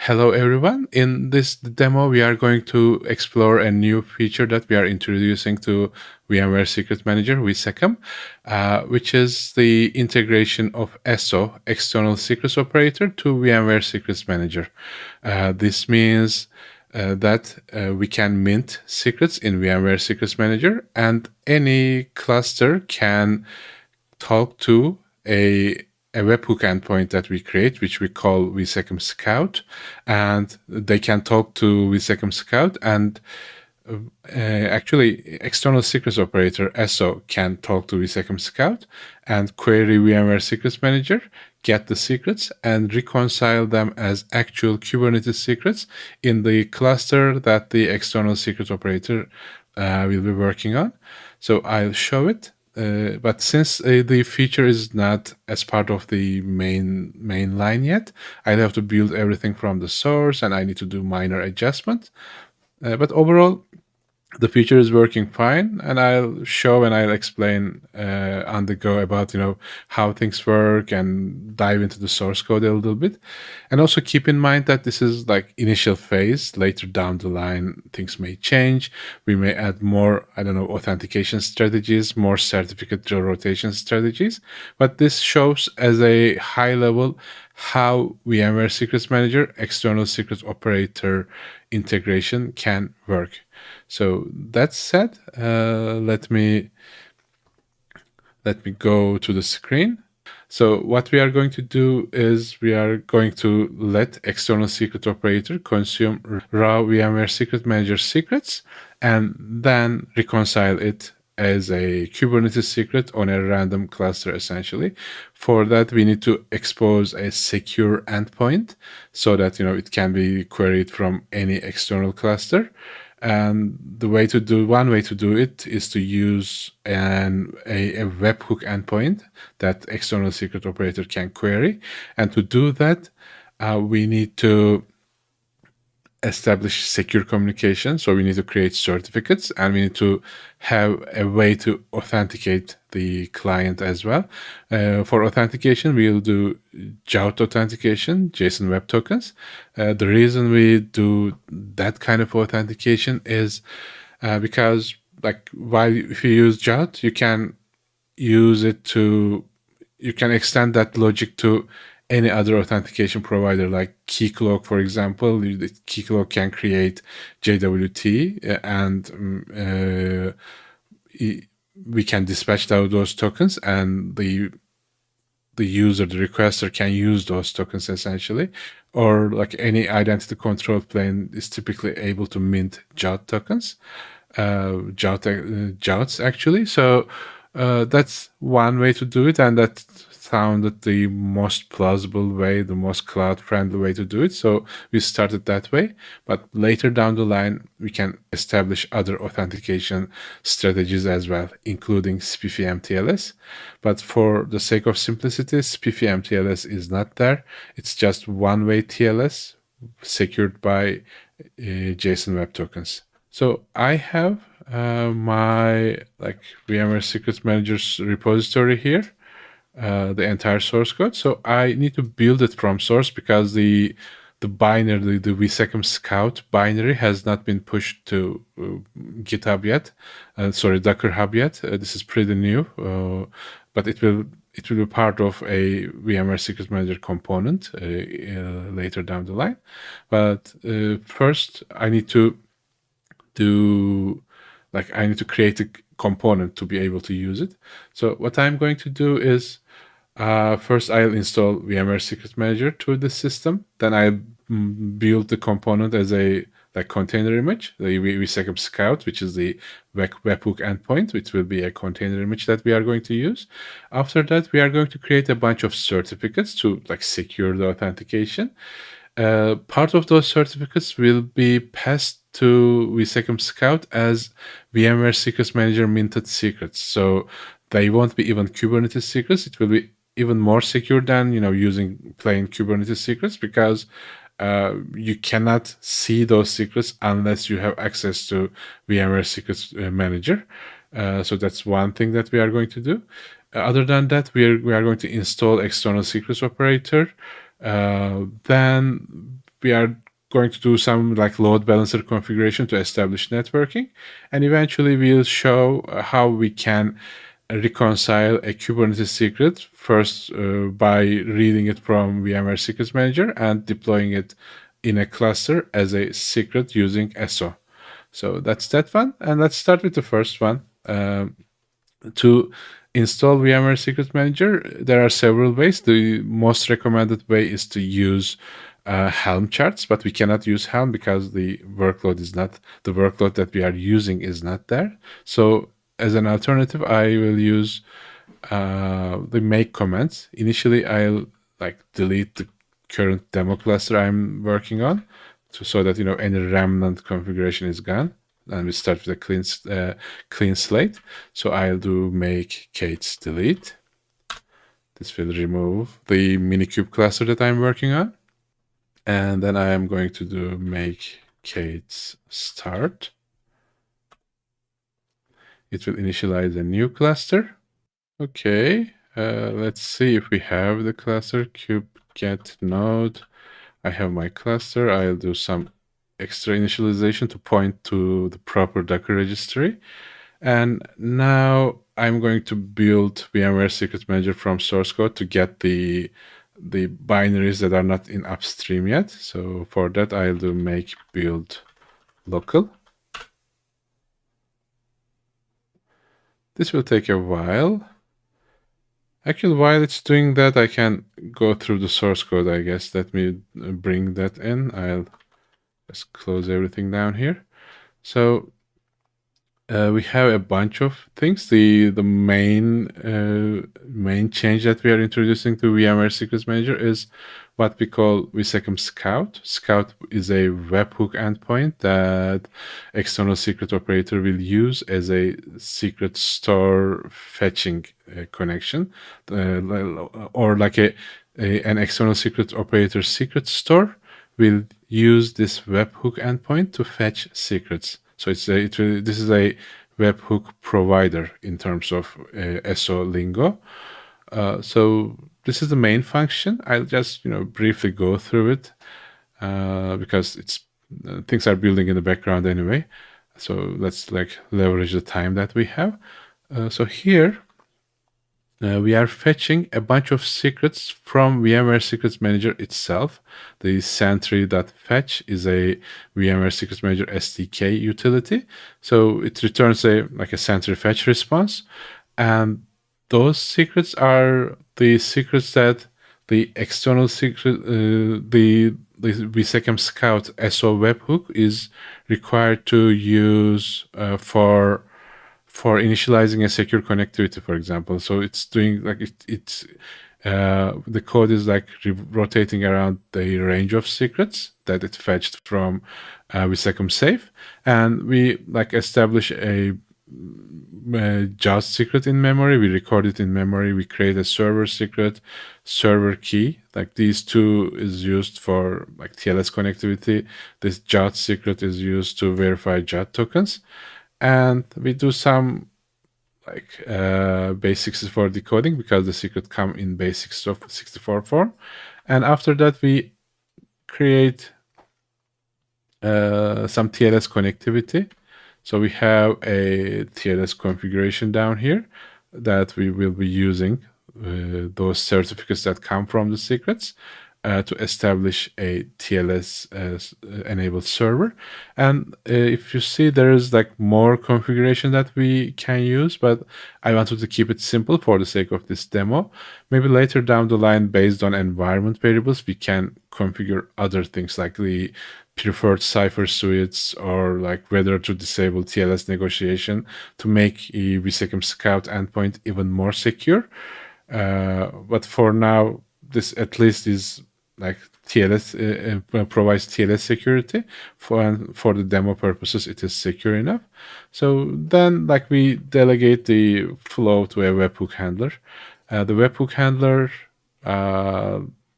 Hello everyone. In this demo, we are going to explore a new feature that we are introducing to VMware Secret Manager, VSecM, which is the integration of ESO, External Secrets Operator, to VMware Secrets Manager. This means that we can mint secrets in VMware Secrets Manager, and any cluster can talk to a webhook endpoint that we create, which we call VSecM-Scout, and they can talk to VSecM-Scout, and actually, external secrets operator ESO can talk to VSecM-Scout and query VMware Secrets Manager, get the secrets, and reconcile them as actual Kubernetes secrets in the cluster that the external secret operator will be working on. So I'll show it. But since the feature is not as part of the main line yet, I'll have to build everything from the source, and I need to do minor adjustments. But overall, the feature is working fine, and I'll show and I'll explain on the go about how things work and dive into the source code a little bit. And also keep in mind that this is like initial phase. Later down the line, things may change. We may add more, authentication strategies, more certificate rotation strategies. But this shows as a high level how VMware Secrets Manager external secret operator integration can work. So that said, let me go to the screen. So what we are going to do is we are going to let external secret operator consume raw VMware Secret Manager secrets and then reconcile it as a Kubernetes secret on a random cluster, essentially. For that, we need to expose a secure endpoint so that it can be queried from any external cluster. And one way to do it is to use a webhook endpoint that external secret operator can query. And to do that, we need to establish secure communication. So we need to create certificates, and we need to have a way to authenticate the client as well. For authentication, we'll do JWT authentication, JSON Web Tokens. The reason we do that kind of authentication is because, if you use JWT, you can use it you can extend that logic to any other authentication provider, like Keycloak, for example. Keycloak can create JWT, and we can dispatch those tokens, and the user, the requester, can use those tokens essentially. Or like any identity control plane is typically able to mint JWT tokens, JWTs actually. So that's one way to do it, and that sounded the most plausible way, the most cloud-friendly way to do it. So we started that way. But later down the line, we can establish other authentication strategies as well, including SPIFFE MTLS. But for the sake of simplicity, SPIFFE MTLS is not there. It's just one-way TLS secured by JSON Web Tokens. So I have my VMware Secrets Manager's repository here. The entire source code. So I need to build it from source because the binary, the VSecM-Scout binary has not been pushed to GitHub yet. Docker Hub yet. This is pretty new, but it will be part of a VMware Secret Manager component later down the line. But first, I need to create a component to be able to use it. So what I'm going to do is first I'll install VMware Secret Manager to the system. Then I'll build the component as a container image, the VSecM-Scout, which is the webhook endpoint, which will be a container image that we are going to use. After that, we are going to create a bunch of certificates to secure the authentication. Part of those certificates will be passed to VSecM-Scout as VMware Secrets Manager minted secrets. So they won't be even Kubernetes secrets. It will be even more secure than using plain Kubernetes secrets, because you cannot see those secrets unless you have access to VMware Secrets Manager. So that's one thing that we are going to do. Other than that, we are going to install external secrets operator. Then we are going to do some like load balancer configuration to establish networking, and eventually we'll show how we can reconcile a Kubernetes secret first by reading it from VMware Secrets Manager and deploying it in a cluster as a secret using ESO. So that's that one. And let's start with the first one. To install VMware Secret Manager, there are several ways. The most recommended way is to use Helm charts, but we cannot use Helm because the workload that we are using is not there. So as an alternative, I will use the make commands. Initially, I'll like delete the current demo cluster I'm working on, so that any remnant configuration is gone, and we start with a clean slate. So I'll do make k8s delete. This will remove the Minikube cluster that I'm working on, and then I am going to do make k8s start. It will initialize a new cluster. Okay, let's see if we have the cluster. Kube-get node. I have my cluster. I'll do some extra initialization to point to the proper Docker registry. And now I'm going to build VMware Secret Manager from source code to get the binaries that are not in upstream yet. So for that, I'll do make build local. This will take a while. Actually, while it's doing that, I can go through the source code, I guess. Let me bring that in. I'll just close everything down here. So we have a bunch of things. The main change that we are introducing to VMware Secrets Manager is what we call VSecM-Scout. Scout is a webhook endpoint that external secret operator will use as a secret store fetching connection, or like an external secret operator secret store will use this webhook endpoint to fetch secrets. So this is a webhook provider in terms of ESO lingo. So this is the main function. I'll just briefly go through it because things are building in the background anyway. So let's leverage the time that we have. So here we are fetching a bunch of secrets from VMware Secrets Manager itself. The sentry.fetch is a VMware Secrets Manager SDK utility. So it returns a sentry fetch response. And those secrets are the secrets that the external secret, the VSecM-Scout ESO webhook is required to use for initializing a secure connectivity, for example. So it's doing the code is rotating around the range of secrets that it fetched from VSecM-Safe, and we establish a just secret in memory. We record it in memory. We create a server secret, server key. These two is used for TLS connectivity. This JOT secret is used to verify JOT tokens. And we do some basics for decoding because the secret come in base64 form. And after that, we create some TLS connectivity. So we have a TLS configuration down here that we will be using those certificates that come from the secrets to establish a TLS enabled server. And if you see, there is more configuration that we can use, but I wanted to keep it simple for the sake of this demo. Maybe later down the line, based on environment variables, we can configure other things like the preferred cipher suites, or whether to disable TLS negotiation to make a VSecM-Scout endpoint even more secure. But for now, this at least is TLS provides TLS security for the demo purposes. It is secure enough. So then we delegate the flow to a webhook handler. The webhook handler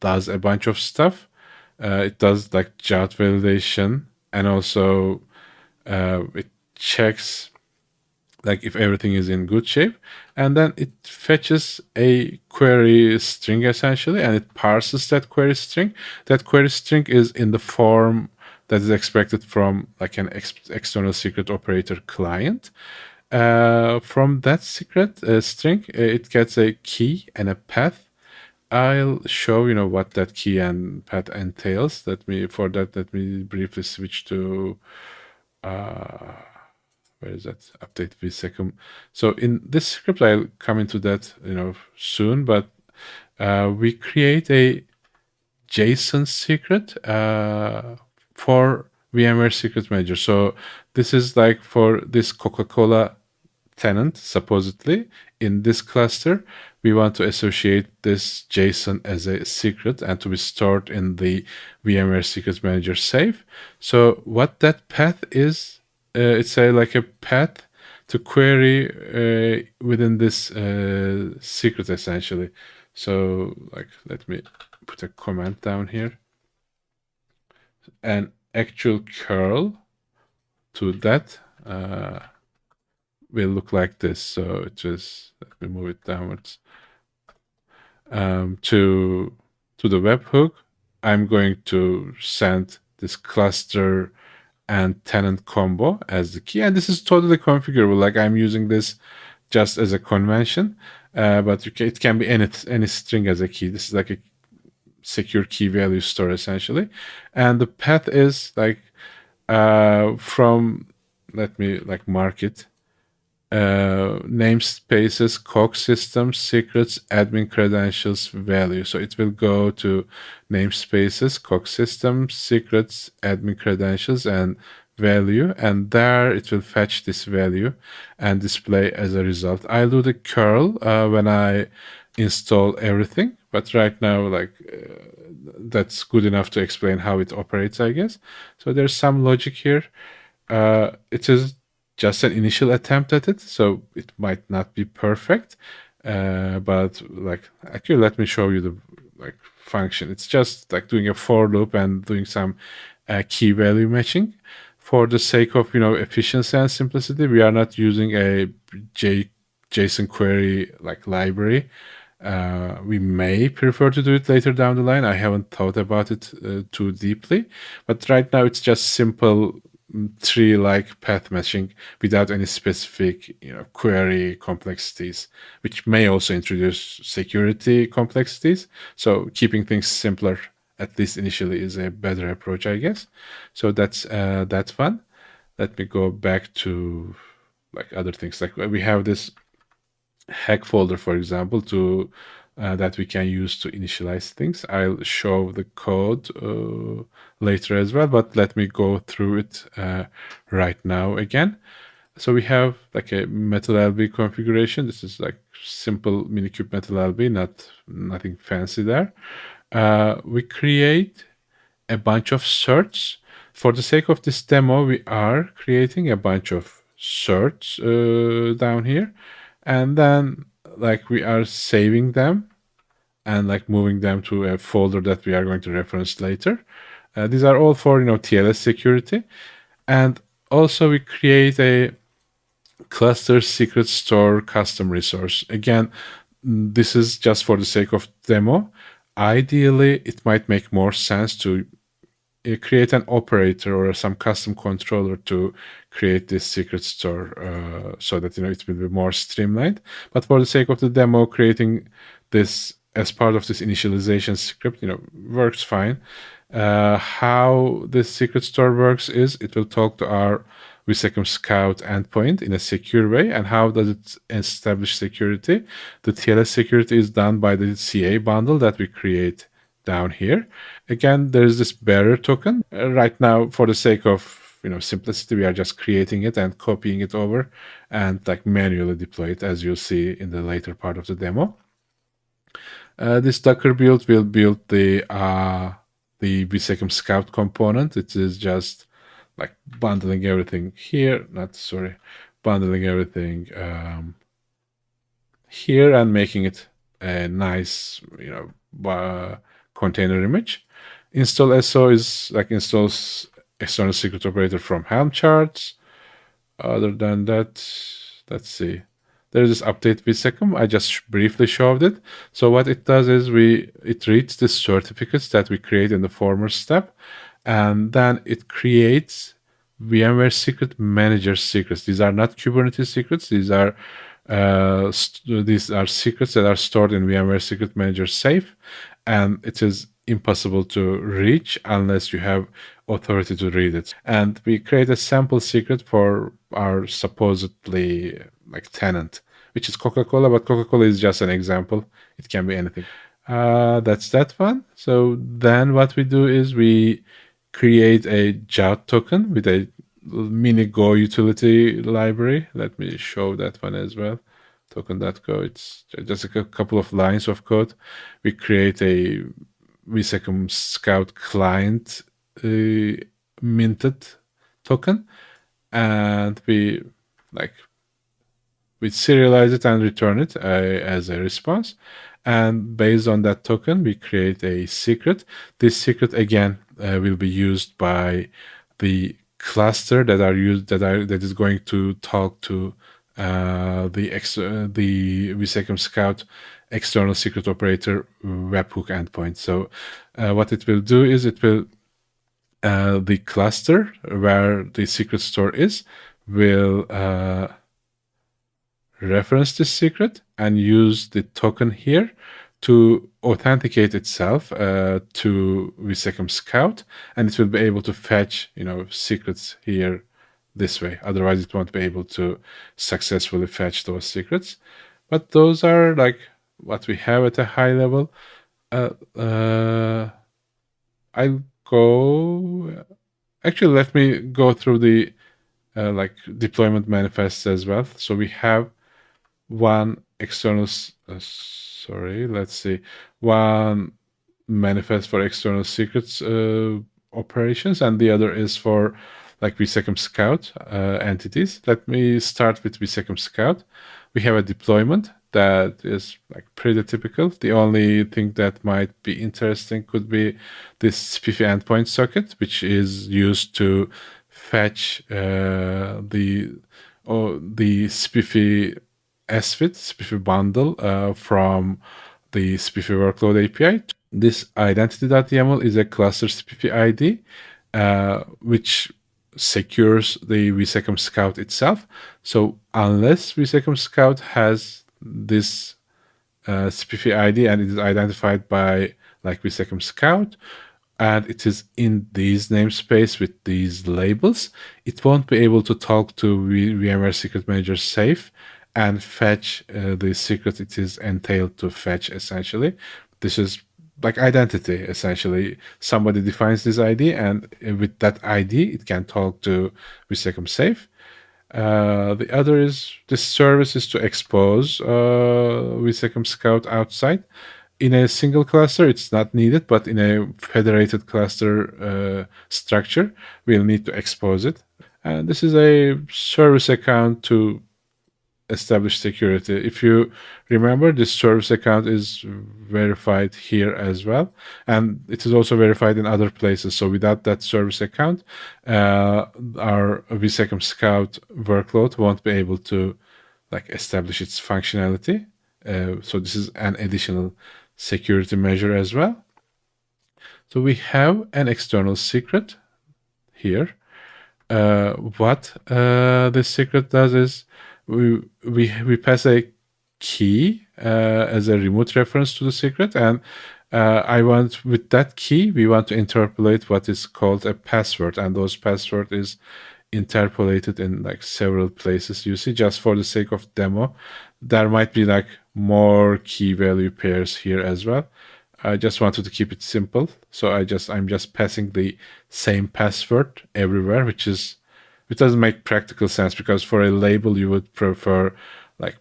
does a bunch of stuff. It does JOT validation, and also it checks like if everything is in good shape, and then it fetches a query string essentially, and it parses that query string. That query string is in the form that is expected from like an external secret operator client. From that secret string, it gets a key and a path. I'll show what that key and path entails. Let me briefly switch to where is that update VSecM. So in this script, I'll come into that soon, but we create a JSON secret for VMware Secret Manager. So this is like for this Coca-Cola tenant, supposedly, in this cluster, we want to associate this JSON as a secret and to be stored in the VMware Secret Manager safe. So what that path is, it's like a path to query within this secret, essentially. So like, let me put a comment down here. An actual curl to that will look like this. So it just, let me move it downwards. To the webhook, I'm going to send this cluster and tenant combo as the key, and this is totally configurable. Like I'm using this just as a convention, but it can be any string as a key. This is like a secure key value store essentially, and the path is like from, let me like mark it, namespaces, Coq systems, secrets, admin credentials, value. So it will go to namespaces, Coq systems, secrets, admin credentials, and value, and there it will fetch this value and display as a result. I'll do the curl when I install everything, but right now, like that's good enough to explain how it operates, I guess. So there's some logic here. It is just an initial attempt at it, so it might not be perfect. But like, actually, let me show you the like function. It's just like doing a for loop and doing some key value matching. For the sake of efficiency and simplicity, we are not using a JSON query like library. We may prefer to do it later down the line. I haven't thought about it too deeply, but right now it's just simple tree-like path matching without any specific query complexities, which may also introduce security complexities. So keeping things simpler, at least initially, is a better approach, I guess. So that's fun. Let me go back to like other things. Like we have this hack folder, for example, to that we can use to initialize things. I'll show the code later as well, but let me go through it right now again. So we have like a MetalLB configuration. This is like simple Minikube MetalLB, nothing fancy there. We create a bunch of certs. For the sake of this demo, we are creating a bunch of certs down here, and then like we are saving them and like moving them to a folder that we are going to reference later. These are all for TLS security, and also we create a cluster secret store custom resource. Again, this is just for the sake of demo. Ideally, it might make more sense to create an operator or some custom controller to create this secret store so that it will be more streamlined. But for the sake of the demo, creating this as part of this initialization script works fine. How this secret store works is it will talk to our VSecM Scout endpoint in a secure way. And how does it establish security? The TLS security is done by the CA bundle that we create down here. Again, there's this bearer token. Right now, for the sake of simplicity, we are just creating it and copying it over and like manually deploy it, as you'll see in the later part of the demo. This Docker build will build the VSecM Scout component. It is just like bundling everything here, bundling everything here and making it a nice, container image. Install SO is like installs external secret operator from Helm charts. Other than that, let's see. There's this update VSecM. I just briefly showed it. So what it does is it reads the certificates that we create in the former step, and then it creates VMware Secret Manager secrets. These are not Kubernetes secrets. These are secrets that are stored in VMware Secret Manager safe, and it is impossible to reach unless you have authority to read it. And we create a sample secret for our supposedly like tenant, which is Coca-Cola, but Coca-Cola is just an example. It can be anything. That's that one. So then what we do is we create a JOUT token with a mini Go utility library. Let me show that one as well. Token.go. It's just a couple of lines of code. We create a VSecM Scout client minted token, and we serialize it and return it as a response. And based on that token, we create a secret. This secret again will be used by the cluster that is going to talk to the VSecM Scout external secret operator webhook endpoint. So what it will do is it will the cluster where the secret store is will reference this secret and use the token here to authenticate itself to VSecM Scout, and it will be able to fetch secrets here this way. Otherwise, it won't be able to successfully fetch those secrets. But those are like what we have at a high level. I'll go. Actually, let me go through the deployment manifests as well. So we have one external. Let's see. One manifest for external secrets operations, and the other is for VSecM Scout entities. Let me start with VSecM Scout. We have a deployment that is pretty typical. The only thing that might be interesting could be this SPIFFE endpoint socket, which is used to fetch the SPIFFE SFIT, SPIFFE bundle from the SPIFFE workload API. This identity.yaml is a cluster SPIFFE ID, which secures the VSecM Scout itself. So unless VSecM Scout has this SPIFFE ID and it is identified by VSecM Scout, and it is in these namespace with these labels, it won't be able to talk to VMware Secret Manager safe and fetch the secret it is entailed to fetch, essentially. This is like identity, essentially. Somebody defines this ID, and with that ID, it can talk to VSecM safe. The other is this service is to expose VSecM Scout outside. In a single cluster, it's not needed, but in a federated cluster structure, we'll need to expose it. And this is a service account to establish security. If you remember, this service account is verified here as well, and it is also verified in other places. So without that service account, our VSecM Scout workload won't be able to establish its functionality. So this is an additional security measure as well. So we have an external secret here. What this secret does is we pass a key as a remote reference to the secret, and with that key we want to interpolate what is called a password, and those password is interpolated in several places. You see, just for the sake of demo, there might be more key value pairs here as well. I just wanted to keep it simple, so I'm just passing the same password everywhere, which doesn't make practical sense, because for a label you would prefer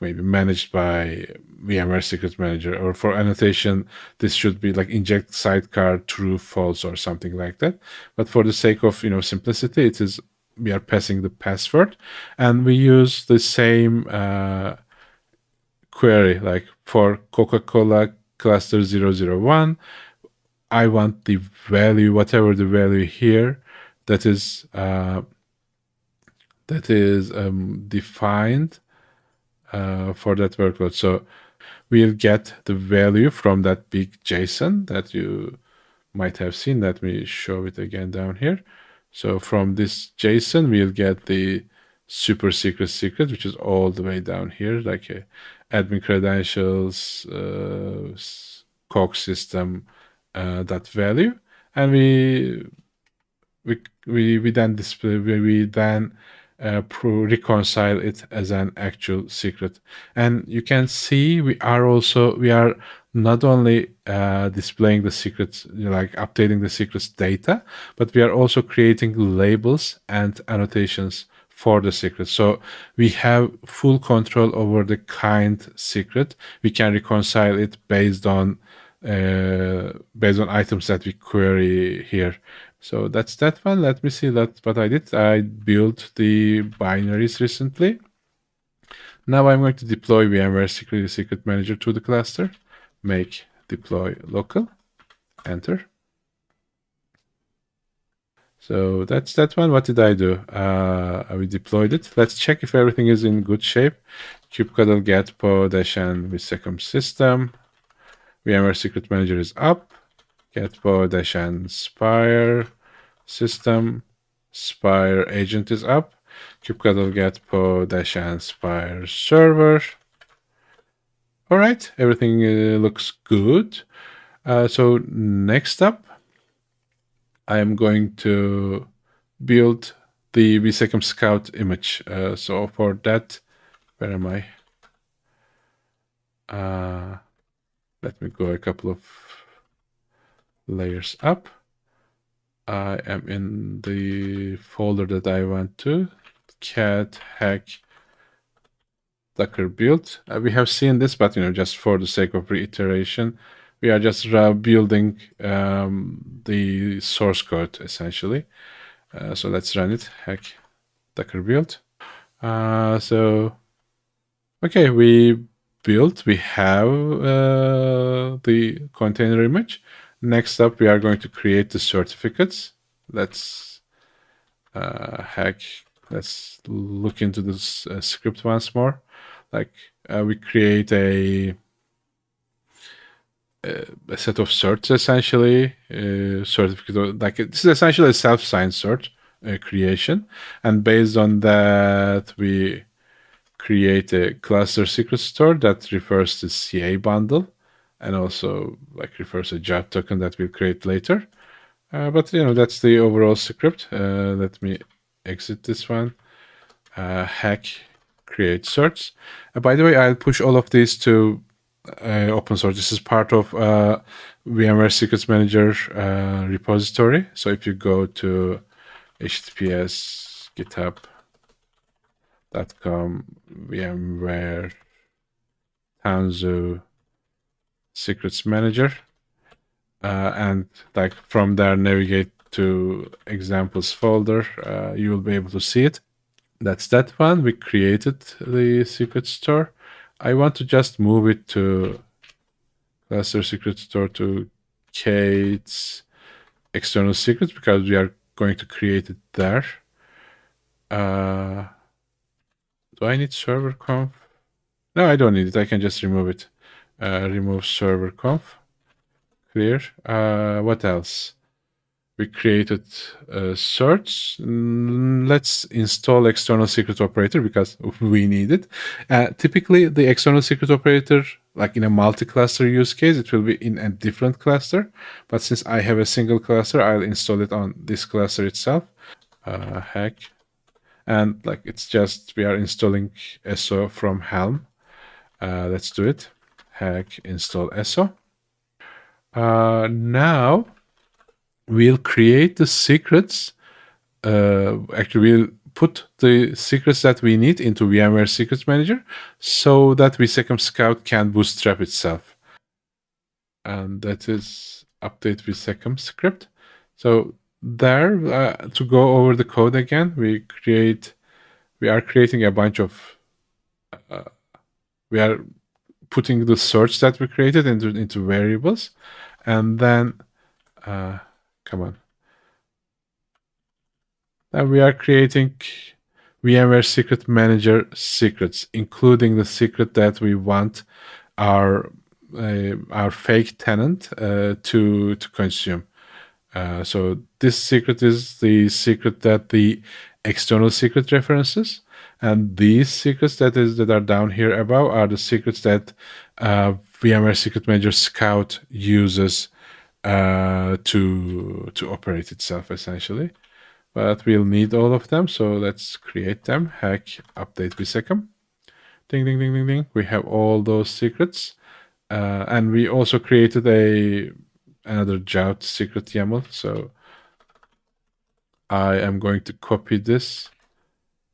maybe managed by VMware Secret Manager, or for annotation this should be inject sidecar true false or something like that. But for the sake of simplicity, we are passing the password, and we use the same query for Coca-Cola cluster 001. I want the value, whatever the value here that is defined for that workload. So we'll get the value from that big JSON that you might have seen. Let me show it again down here. So from this JSON, we'll get the super secret, which is all the way down here, like admin credentials, COG system, that value, and we then display we then reconcile it as an actual secret. And you can see we are not only displaying the secrets, like updating the secrets data, but we are also creating labels and annotations for the secret. So we have full control over the kind secret. We can reconcile it based on items that we query here. So that's that one. Let me see what I did. I built the binaries recently. Now I'm going to deploy VMware Secret Manager to the cluster. Make deploy local. Enter. So that's that one. What did I do? We deployed it. Let's check if everything is in good shape. kubectl get pod and VSecM system. VMware Secret Manager is up. Get pod and Spire system. Spire agent is up. kubectl get pod and Spire server. All right, everything looks good. So next up, I am going to build the VSecM Scout image. So for that, where am I? Let me go a couple of layers up. I am in the folder that I want to, cat hack Docker build. We have seen this, but just for the sake of reiteration, we are just building the source code essentially. So let's run it. Hack Docker build. So okay, we have the container image. Next up, we are going to create the certificates. Let's let's look into this script once more. Like we create a set of certs essentially, certificate, like this is essentially a self-signed cert creation, and based on that we create a cluster secret store that refers to CA bundle and also like refers to job token that we'll create later. But that's the overall script. Let me exit this one. Hack create certs. By the way, I'll push all of these to open source. This is part of VMware Secrets Manager repository. So if you go to https github.com VMware Tanzu Secrets Manager, and like from there navigate to examples folder, you will be able to see it. That's that one. We created the secret store. I want to just move it to cluster secret store to Kate's external secrets because we are going to create it there. Do I need server conf? No, I don't need it. I can just remove it. Remove server conf. Clear. What else? We created certs. Let's install external secret operator because we need it. Typically, the external secret operator, like in a multi-cluster use case, it will be in a different cluster. But since I have a single cluster, I'll install it on this cluster itself. Hack. And like it's just, we are installing ESO from Helm. Let's do it. Hack install ESO. Now, we'll create the secrets. Actually, we'll put the secrets that we need into VMware Secrets Manager so that VSecM Scout can bootstrap itself. And that is update VSecM script. So there, to go over the code again, we are creating a bunch of, we are putting the search that we created into variables, and then come on. Then we are creating VMware Secret Manager secrets, including the secret that we want our fake tenant to consume. So this secret is the secret that the external secret references, and these secrets that are down here above are the secrets that VMware Secret Manager Scout uses to operate itself, essentially. But we'll need all of them, so let's create them. Hack update VSecM. Ding ding ding ding ding. We have all those secrets, and we also created another Jout secret YAML. So I am going to copy this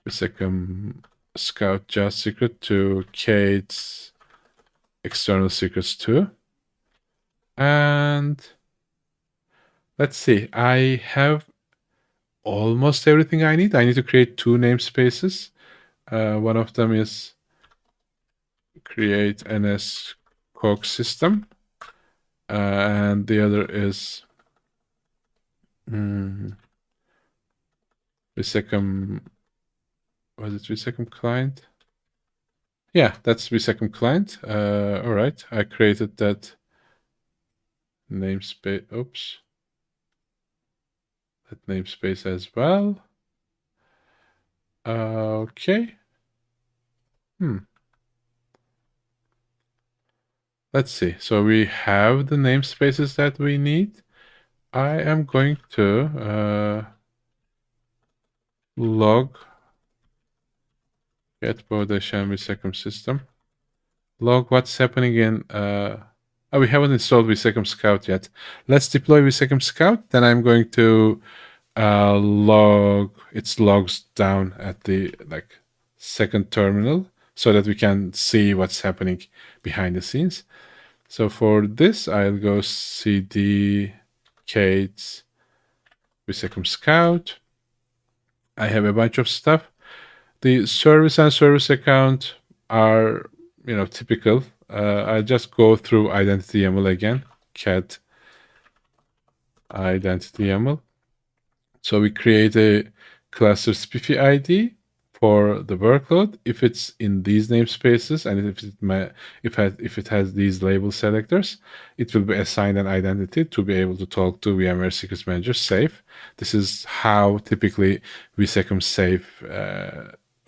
VSecM Scout Jout secret to Kate's external secrets too. And let's see, I have almost everything I need. I need to create 2 namespaces. One of them is create NS Coq system, and the other is VSecM. Was it VSecM client? Yeah, that's VSecM client. All right, I created that namespace. Oops, that namespace as well. Okay. Let's see. So we have the namespaces that we need. I am going to log get -m VSecM system. Log what's happening in. Oh, we haven't installed VSecM Scout yet. Let's deploy VSecM Scout. Then I'm going to log its logs down at the second terminal so that we can see what's happening behind the scenes. So for this, I'll go cd Kate's VSecM Scout. I have a bunch of stuff. The service and service account are, typical. I'll just go through identity YAML again. Cat identity YAML. So we create a cluster SPIFFE ID for the workload if it's in these namespaces, and if it has these label selectors, it will be assigned an identity to be able to talk to VMware Secrets Manager safe. This is how typically VSecM safe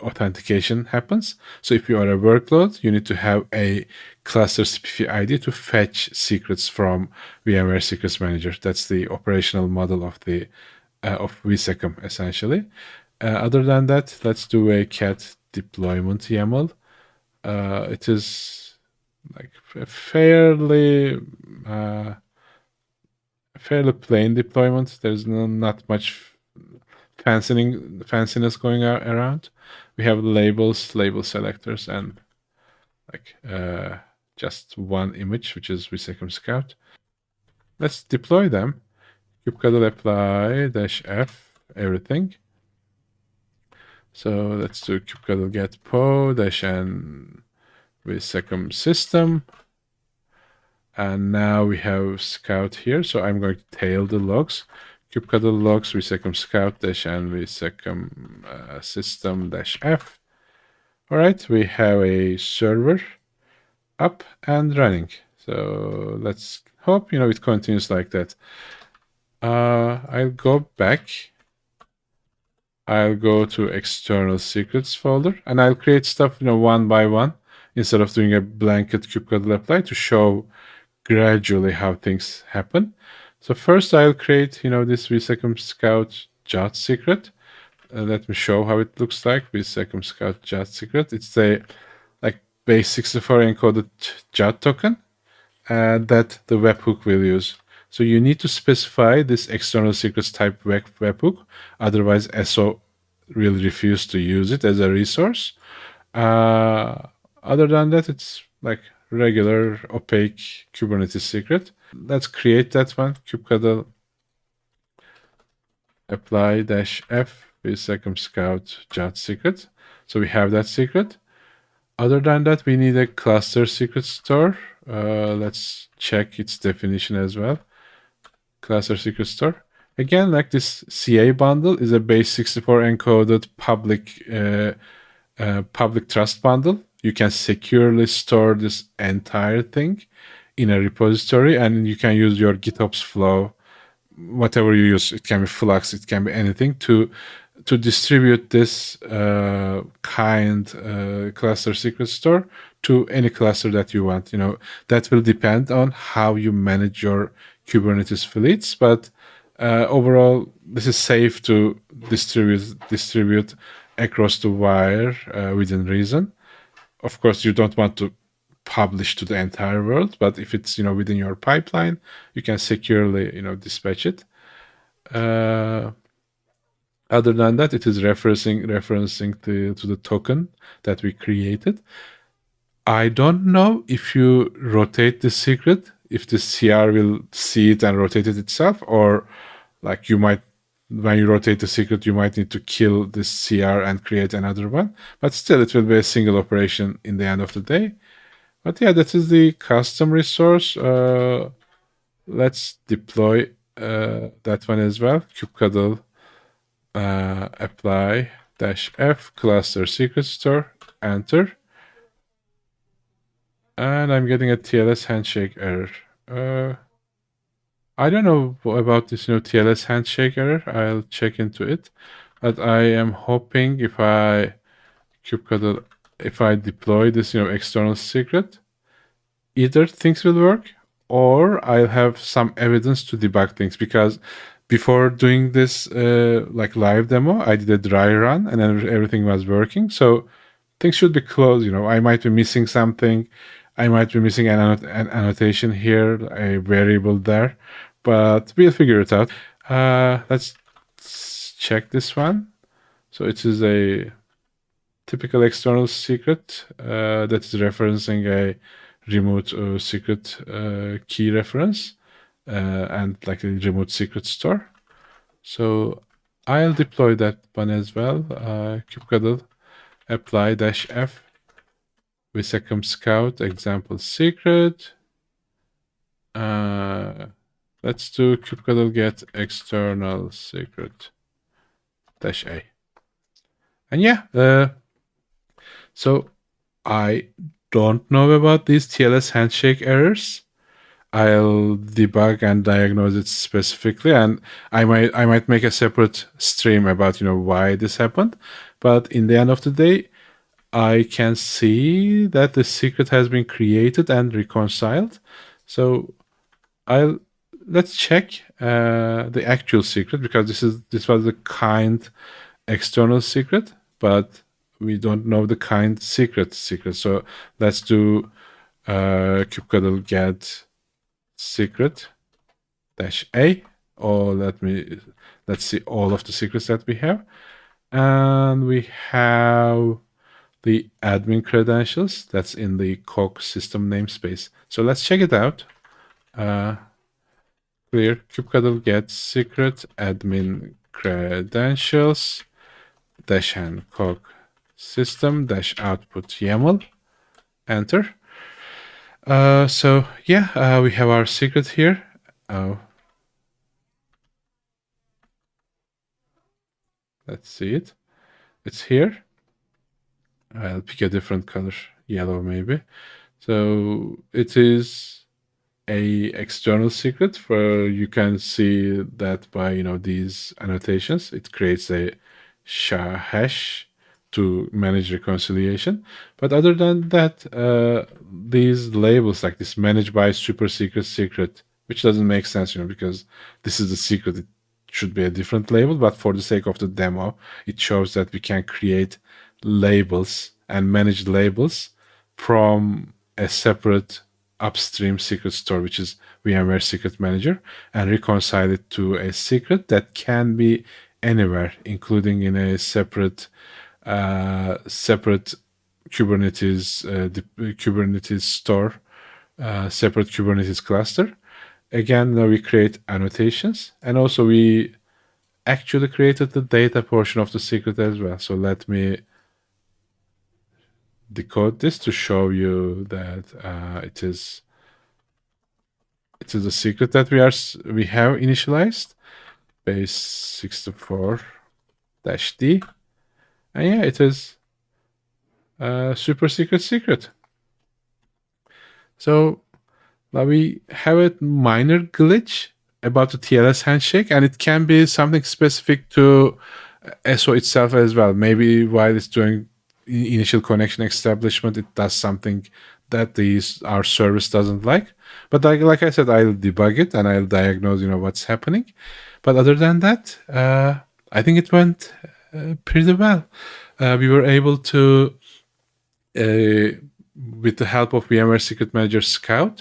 authentication happens. So if you are a workload, you need to have a cluster SPIFFE ID to fetch secrets from VMware Secrets Manager. That's the operational model of the of VSecM, essentially. Other than that, let's do a cat deployment YAML. It is like a fairly plain deployment. There's not much fanciness going around. We have labels, label selectors, and just one image, which is VSecM Scout. Let's deploy them. kubectl apply -f everything. So let's do kubectl get po -n VSecM system. And now we have Scout here. So I'm going to tail the logs. kubectl logs VSecM Scout -n VSecM system -f. All right, we have a server up and running. So let's hope it continues like that. I'll go back. I'll go to external secrets folder, and I'll create stuff one by one instead of doing a blanket kubectl apply to show gradually how things happen. So first I'll create this VSecM Scout Jout secret. Let me show how it looks like. VSecM Scout Jout secret. It's a base64 encoded Jout token that the webhook will use. So you need to specify this external secrets type webhook, otherwise ESO will refuse to use it as a resource. Other than that, it's like regular opaque Kubernetes secret. Let's create that one. kubectl apply -f VSecM Scout Jout secret. So we have that secret. Other than that, we need a cluster secret store. Let's check its definition as well. Cluster secret store. Again, like this CA bundle is a base 64 encoded public trust bundle. You can securely store this entire thing in a repository, and you can use your GitOps flow, whatever you use. It can be Flux, it can be anything to distribute this kind cluster secret store to any cluster that you want. That will depend on how you manage your Kubernetes fleets, but overall, this is safe to distribute across the wire within reason. Of course, you don't want to publish to the entire world, but if it's within your pipeline, you can securely dispatch it. Other than that, it is referencing to the token that we created. I don't know if you rotate the secret, if the CR will see it and rotate it itself, or like you might, when you rotate the secret, you might need to kill this CR and create another one. But still, it will be a single operation in the end of the day. But yeah, that is the custom resource. Let's deploy that one as well. kubectl apply -f cluster secret store, enter. And I'm getting a TLS handshake error. I don't know about this TLS handshake error. I'll check into it. But I am hoping if I deploy this external secret, either things will work or I'll have some evidence to debug things, because before doing this like live demo, I did a dry run and then everything was working. So things should be close. I might be missing something. I might be missing an annotation here, a variable there, but we'll figure it out. Let's check this one. So it is a typical external secret that is referencing a remote secret key reference and like a remote secret store. So I'll deploy that one as well. kubectl apply -f VSecM-Scout example secret. Let's do kubectl get external secret -a. And yeah, so I don't know about these TLS handshake errors. I'll debug and diagnose it specifically, and I might make a separate stream about why this happened. But in the end of the day, I can see that the secret has been created and reconciled. So let's check the actual secret, because this was the kind external secret, but we don't know the kind secret. So let's do kubectl get secret -a, or let's see all of the secrets that we have, and we have the admin credentials that's in the Coq system namespace. So let's check it out. Clear kubectl get secret admin credentials -n Coq system -output YAML, enter. So yeah, we have our secret here. Let's see it. It's here. I'll pick a different color, yellow maybe. So it is a external secret where you can see that by these annotations. It creates a SHA hash to manage reconciliation. But other than that, these labels like this managed by super secret, which doesn't make sense, because this is the secret. It should be a different label, but for the sake of the demo, it shows that we can create labels and manage labels from a separate upstream secret store, which is VMware Secret Manager, and reconcile it to a secret that can be anywhere, including in a separate Kubernetes Kubernetes store, separate Kubernetes cluster. Again, now we create annotations, and also we actually created the data portion of the secret as well. So let me decode this to show you that it is a secret that we have initialized. base 64-D. And yeah, it is a super secret. So now we have a minor glitch about the TLS handshake, and it can be something specific to ESO itself as well. Maybe while it's doing initial connection establishment, it does something that our service doesn't like. But like I said, I'll debug it and I'll diagnose what's happening. But other than that, I think it went pretty well. We were able to, with the help of VMware Secret Manager Scout,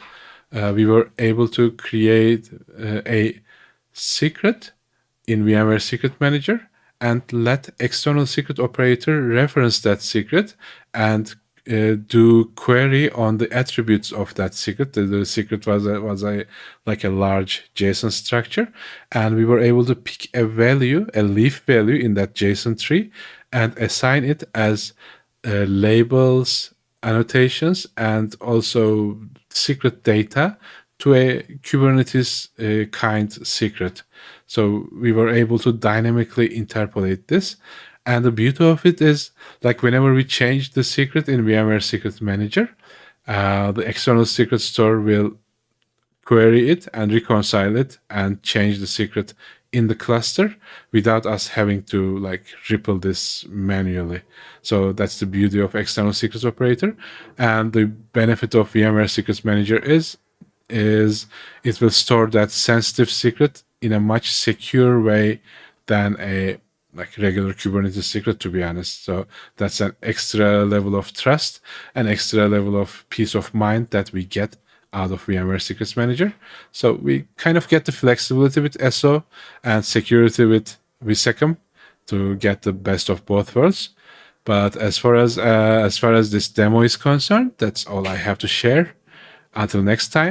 we were able to create a secret in VMware Secret Manager and let external secret operator reference that secret and do query on the attributes of that secret. The secret was a like a large JSON structure, and we were able to pick a value, a leaf value in that JSON tree, and assign it as labels, annotations, and also secret data to a Kubernetes kind secret. So we were able to dynamically interpolate this. And the beauty of it is, like, whenever we change the secret in VMware Secret Manager, the external secret store will query it and reconcile it and change the secret in the cluster without us having to like ripple this manually. So that's the beauty of external secrets operator. And the benefit of VMware Secrets Manager is it will store that sensitive secret in a much secure way than a like regular Kubernetes secret, to be honest. So that's an extra level of trust, an extra level of peace of mind that we get out of VMware Secrets Manager. So we kind of get the flexibility with ESO and security with VSecM to get the best of both worlds. But as far as this demo is concerned, that's all I have to share. Until next time.